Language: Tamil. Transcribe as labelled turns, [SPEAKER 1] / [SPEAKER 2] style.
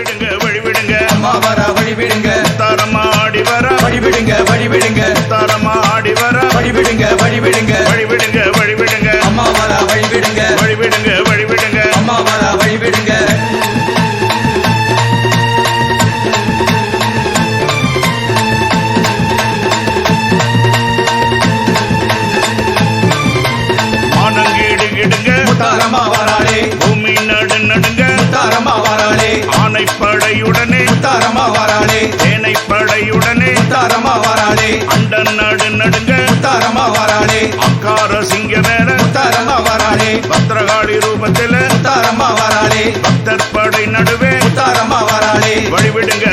[SPEAKER 1] வழிவிடுங்க வழிவிடுங்க
[SPEAKER 2] அம்மா வர வழிவிடுங்க
[SPEAKER 1] தாரமா ஆடி வர
[SPEAKER 2] வழிவிடுங்க வழிவிடுங்க
[SPEAKER 1] தாரமா ஆடி வர
[SPEAKER 2] வழிவிடுங்க வழிவிடுங்க
[SPEAKER 1] வழிவிடுங்க வழிவிடுங்க
[SPEAKER 2] அம்மா வர வழிவிடுங்க
[SPEAKER 1] வழிவிடுங்க வழிவிடுங்க
[SPEAKER 2] அம்மா வர வழிவிடுங்க
[SPEAKER 1] மானங்கீடு கிடுங்க
[SPEAKER 2] முத்தாரம்மா வராளே
[SPEAKER 1] பூமி நடு நடுங்க
[SPEAKER 2] முத்தாரம்மா வராளே
[SPEAKER 1] ஆனைப்படையுடனே
[SPEAKER 2] முத்தாரம்மா வராளே
[SPEAKER 1] தேனைப்படையுடனே
[SPEAKER 2] முத்தாரம்மா வராளே
[SPEAKER 1] அண்ட நடு நடுங்க
[SPEAKER 2] முத்தாரம்மா வராளே
[SPEAKER 1] அக்கார சிங்க வேற
[SPEAKER 2] முத்தாரம்மா வராளே
[SPEAKER 1] பத்திரகாளி ரூபத்தில
[SPEAKER 2] முத்தாரம்மா வராளே
[SPEAKER 1] பக்தர் படை நடுவே
[SPEAKER 2] முத்தாரம்மா வராளே
[SPEAKER 1] வழிவிடுங்க